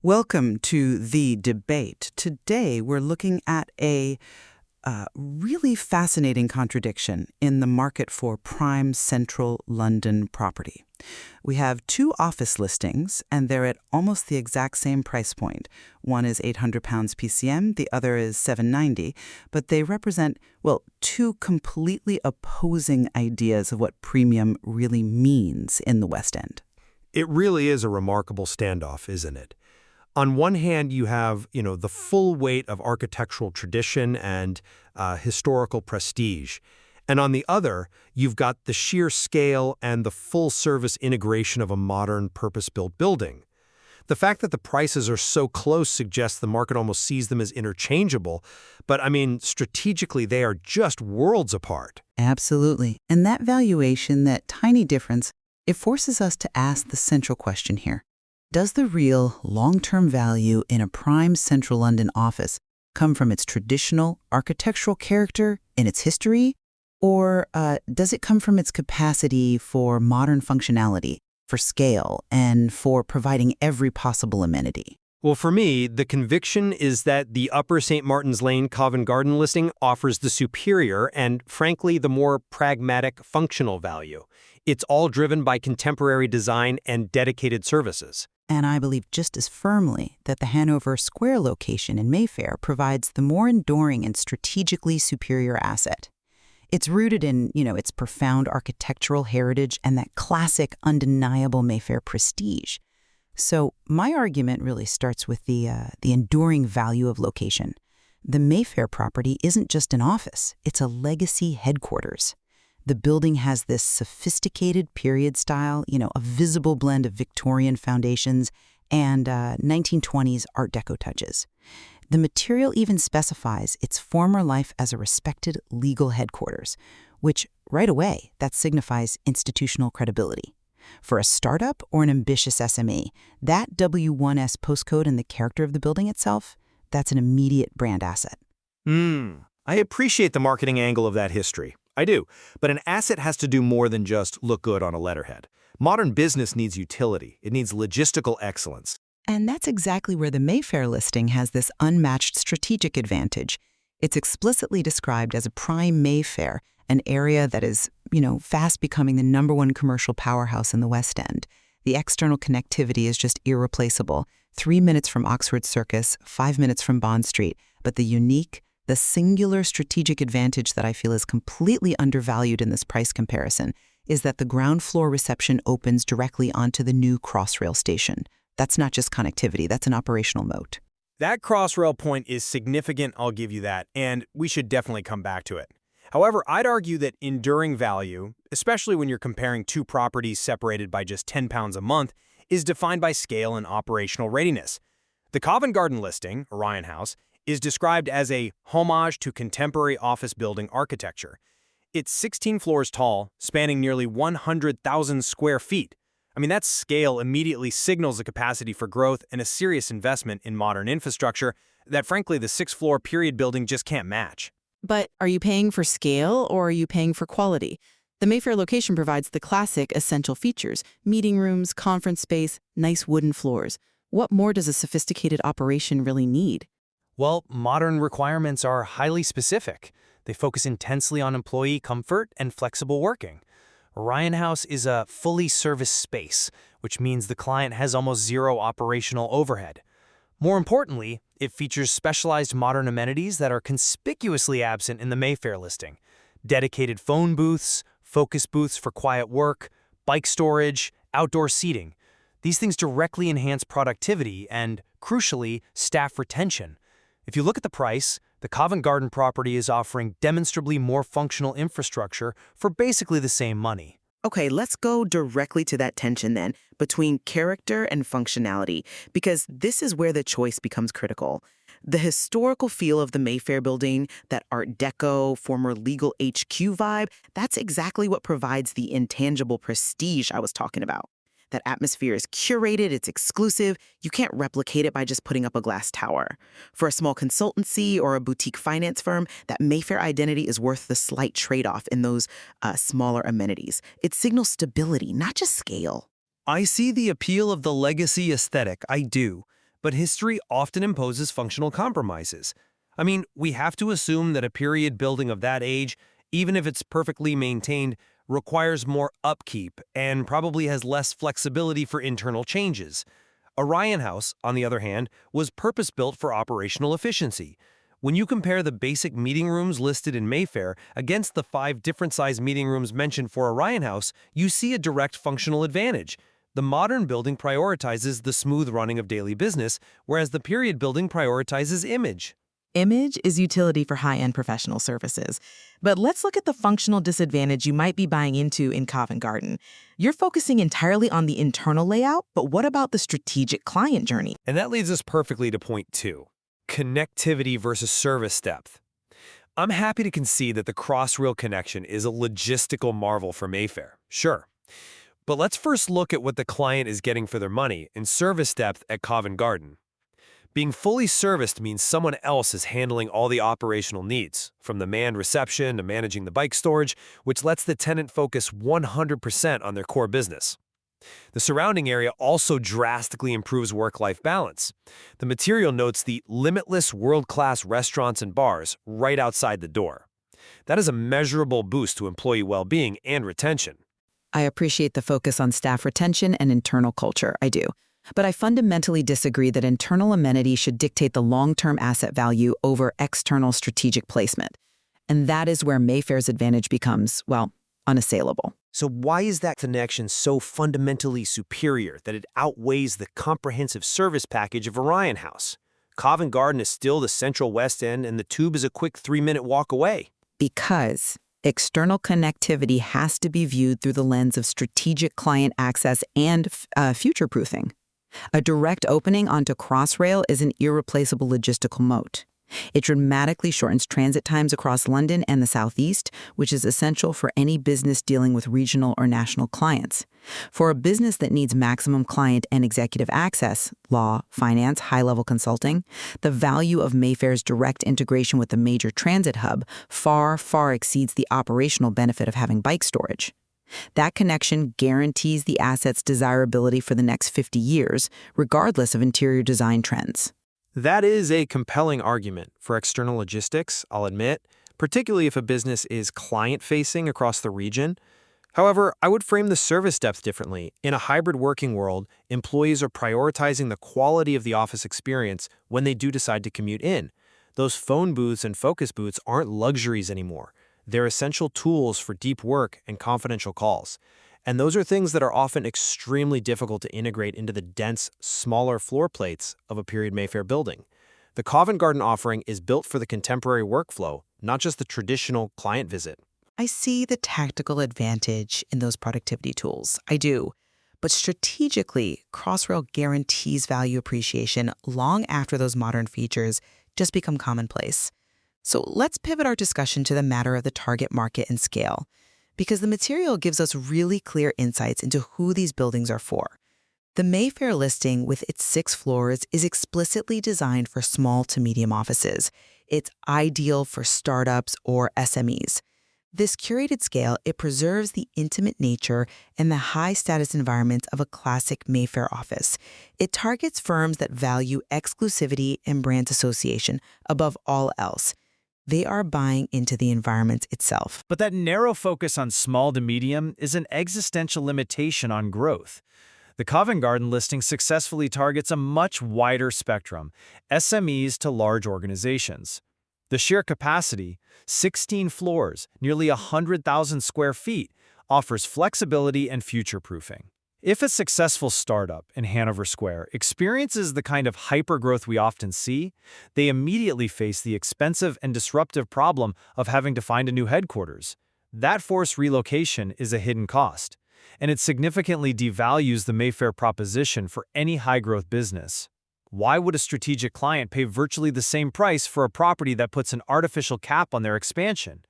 Welcome to The Debate. Today we're looking at a really fascinating contradiction in the market for prime central London property. We have two office listings, and they're at almost the exact same price point. One is £800 PCM, the other is £790, but they represent, well, two completely opposing ideas of what premium really means in the West End. It really is a remarkable standoff, isn't it? On one hand, you have, the full weight of architectural tradition and historical prestige. And on the other, you've got the sheer scale and the full-service integration of a modern, purpose-built building. The fact that the prices are so close suggests the market almost sees them as interchangeable, but strategically they are just worlds apart. Absolutely. And that valuation, that tiny difference, it forces us to ask the central question here. Does the real long-term value in a prime central London office come from its traditional architectural character in its history, or does it come from its capacity for modern functionality, for scale, and for providing every possible amenity? Well, for me, the conviction is that the Upper St. Martin's Lane Covent Garden listing offers the superior and, frankly, the more pragmatic functional value. It's all driven by contemporary design and dedicated services. And I believe just as firmly that the Hanover Square location in Mayfair provides the more enduring and strategically superior asset. It's rooted in, its profound architectural heritage and that classic, undeniable Mayfair prestige. So my argument really starts with the enduring value of location. The Mayfair property isn't just an office, it's a legacy headquarters. The building has this sophisticated period style, a visible blend of Victorian foundations and 1920s Art Deco touches. The material even specifies its former life as a respected legal headquarters, which, right away, that signifies institutional credibility. For a startup or an ambitious SME, that W1S postcode and the character of the building itself, that's an immediate brand asset. I appreciate the marketing angle of that history. I do. But an asset has to do more than just look good on a letterhead. Modern business needs utility. It needs logistical excellence. And that's exactly where the Mayfair listing has this unmatched strategic advantage. It's explicitly described as a prime Mayfair, an area that is, fast becoming the #1 commercial powerhouse in the West End. The external connectivity is just irreplaceable. 3 minutes from Oxford Circus, 5 minutes from Bond Street. But the singular strategic advantage that I feel is completely undervalued in this price comparison is that the ground floor reception opens directly onto the new Crossrail station. That's not just connectivity, that's an operational moat. That Crossrail point is significant, I'll give you that, and we should definitely come back to it. However, I'd argue that enduring value, especially when you're comparing two properties separated by just £10 a month, is defined by scale and operational readiness. The Covent Garden listing, Orion House, is described as a homage to contemporary office building architecture. It's 16 floors tall, spanning nearly 100,000 square feet. That scale immediately signals a capacity for growth and a serious investment in modern infrastructure that, frankly, the 6th-floor period building just can't match. But are you paying for scale or are you paying for quality? The Mayfair location provides the classic essential features: meeting rooms, conference space, nice wooden floors. What more does a sophisticated operation really need? Well, modern requirements are highly specific. They focus intensely on employee comfort and flexible working. Orion House is a fully serviced space, which means the client has almost zero operational overhead. More importantly, it features specialized modern amenities that are conspicuously absent in the Mayfair listing: dedicated phone booths, focus booths for quiet work, bike storage, outdoor seating. These things directly enhance productivity and, crucially, staff retention. If you look at the price, the Covent Garden property is offering demonstrably more functional infrastructure for basically the same money. Okay, let's go directly to that tension then between character and functionality, because this is where the choice becomes critical. The historical feel of the Mayfair building, that Art Deco, former legal HQ vibe, that's exactly what provides the intangible prestige I was talking about. That atmosphere is curated, it's exclusive. You can't replicate it by just putting up a glass tower. For a small consultancy or a boutique finance firm, that Mayfair identity is worth the slight trade-off in those smaller amenities. It signals stability, not just scale. I see the appeal of the legacy aesthetic, I do. but history often imposes functional compromises. I mean, we have to assume that a period building of that age, even if it's perfectly maintained, requires more upkeep and probably has less flexibility for internal changes. Orion House, on the other hand, was purpose-built for operational efficiency. When you compare the basic meeting rooms listed in Mayfair against the 5 different-sized meeting rooms mentioned for Orion House, you see a direct functional advantage. The modern building prioritizes the smooth running of daily business, whereas the period building prioritizes image. Image is utility for high-end professional services. But let's look at the functional disadvantage you might be buying into in Covent Garden. You're focusing entirely on the internal layout, but what about the strategic client journey? And that leads us perfectly to point 2. Connectivity versus service depth. I'm happy to concede that the cross-rail connection is a logistical marvel for Mayfair, sure. But let's first look at what the client is getting for their money in service depth at Covent Garden. Being fully serviced means someone else is handling all the operational needs, from the manned reception to managing the bike storage, which lets the tenant focus 100% on their core business. The surrounding area also drastically improves work-life balance. The material notes the limitless world-class restaurants and bars right outside the door. That is a measurable boost to employee well-being and retention. I appreciate the focus on staff retention and internal culture, I do. But I fundamentally disagree that internal amenity should dictate the long-term asset value over external strategic placement. And that is where Mayfair's advantage becomes, well, unassailable. So why is that connection so fundamentally superior that it outweighs the comprehensive service package of Orion House? Covent Garden is still the central West End, and the Tube is a quick 3-minute walk away. Because external connectivity has to be viewed through the lens of strategic client access and future-proofing. A direct opening onto Crossrail is an irreplaceable logistical moat. It dramatically shortens transit times across London and the Southeast, which is essential for any business dealing with regional or national clients. For a business that needs maximum client and executive access, law, finance, high-level consulting, the value of Mayfair's direct integration with the major transit hub far, far exceeds the operational benefit of having bike storage. That connection guarantees the asset's desirability for the next 50 years, regardless of interior design trends. That is a compelling argument for external logistics, I'll admit, particularly if a business is client-facing across the region. However, I would frame the service depth differently. In a hybrid working world, employees are prioritizing the quality of the office experience when they do decide to commute in. Those phone booths and focus booths aren't luxuries anymore. They're essential tools for deep work and confidential calls. And those are things that are often extremely difficult to integrate into the dense, smaller floor plates of a period Mayfair building. The Covent Garden offering is built for the contemporary workflow, not just the traditional client visit. I see the tactical advantage in those productivity tools. I do. But strategically, Crossrail guarantees value appreciation long after those modern features just become commonplace. So let's pivot our discussion to the matter of the target market and scale, because the material gives us really clear insights into who these buildings are for. The Mayfair listing, with its 6 floors, is explicitly designed for small to medium offices. It's ideal for startups or SMEs. This curated scale, it preserves the intimate nature and the high-status environment of a classic Mayfair office. It targets firms that value exclusivity and brand association above all else. They are buying into the environment itself. But that narrow focus on small to medium is an existential limitation on growth. The Covent Garden listing successfully targets a much wider spectrum, SMEs to large organizations. The sheer capacity, 16 floors, nearly 100,000 square feet, offers flexibility and future-proofing. If a successful startup in Hanover Square experiences the kind of hypergrowth we often see, they immediately face the expensive and disruptive problem of having to find a new headquarters. That forced relocation is a hidden cost, and it significantly devalues the Mayfair proposition for any high-growth business. Why would a strategic client pay virtually the same price for a property that puts an artificial cap on their expansion?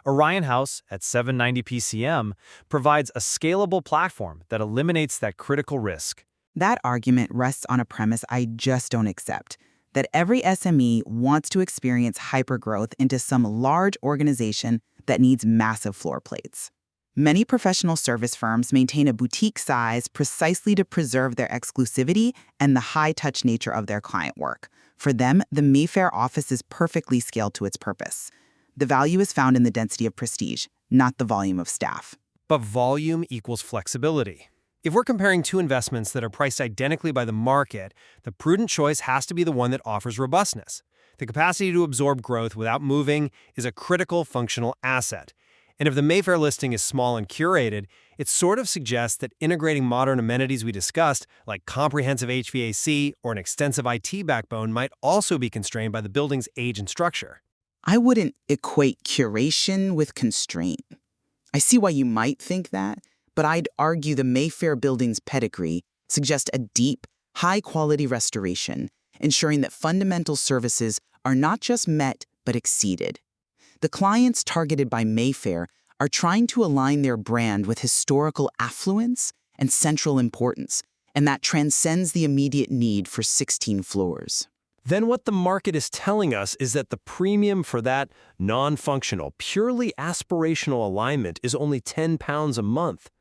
Orion House, at 790 PCM, provides a scalable platform that eliminates that critical risk. That argument rests on a premise I just don't accept, that every SME wants to experience hypergrowth into some large organization that needs massive floor plates. Many professional service firms maintain a boutique size precisely to preserve their exclusivity and the high-touch nature of their client work. For them, the Mayfair office is perfectly scaled to its purpose. The value is found in the density of prestige, not the volume of staff. But volume equals flexibility. If we're comparing two investments that are priced identically by the market, the prudent choice has to be the one that offers robustness. The capacity to absorb growth without moving is a critical functional asset. And if the Mayfair listing is small and curated, it sort of suggests that integrating modern amenities we discussed, like comprehensive HVAC or an extensive IT backbone, might also be constrained by the building's age and structure. I wouldn't equate curation with constraint. I see why you might think that, but I'd argue the Mayfair building's pedigree suggests a deep, high-quality restoration, ensuring that fundamental services are not just met but exceeded. The clients targeted by Mayfair are trying to align their brand with historical affluence and central importance, and that transcends the immediate need for 16 floors. Then what the market is telling us is that the premium for that non-functional, purely aspirational alignment is only £10 a month.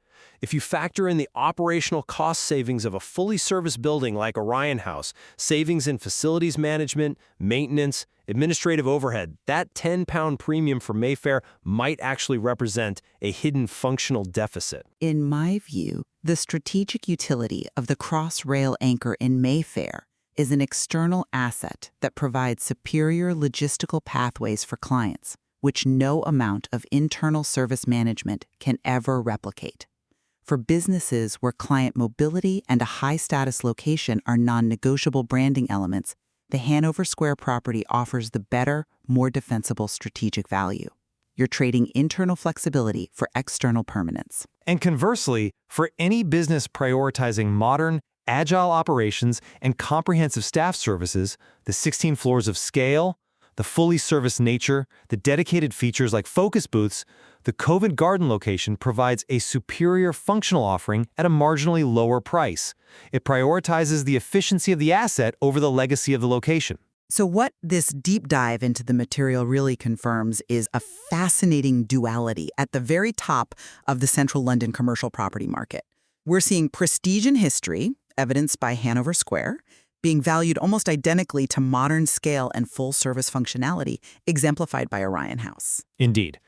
If you factor in the operational cost savings of a fully serviced building like Orion House, savings in facilities management, maintenance, administrative overhead, that £10 premium for Mayfair might actually represent a hidden functional deficit. In my view, the strategic utility of the cross-rail anchor in Mayfair is an external asset that provides superior logistical pathways for clients, which no amount of internal service management can ever replicate. For businesses where client mobility and a high-status location are non-negotiable branding elements, the Hanover Square property offers the better, more defensible strategic value. You're trading internal flexibility for external permanence. And conversely, for any business prioritizing modern, agile operations and comprehensive staff services, the 16 floors of scale, the fully serviced nature, the dedicated features like focus booths, the Covent Garden location provides a superior functional offering at a marginally lower price. It prioritizes the efficiency of the asset over the legacy of the location. So what this deep dive into the material really confirms is a fascinating duality at the very top of the central London commercial property market. We're seeing prestige in history, evidenced by Hanover Square, being valued almost identically to modern scale and full-service functionality, exemplified by Orion House. Indeed.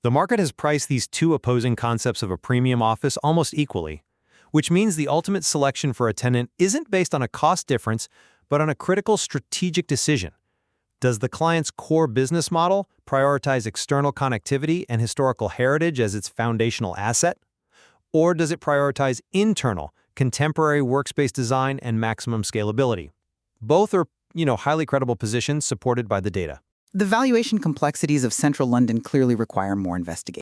The market has priced these two opposing concepts of a premium office almost equally, which means the ultimate selection for a tenant isn't based on a cost difference, but on a critical strategic decision. Does the client's core business model prioritize external connectivity and historical heritage as its foundational asset? Or does it prioritize internal, contemporary workspace design and maximum scalability? Both are, highly credible positions supported by the data. The valuation complexities of central London clearly require more investigation.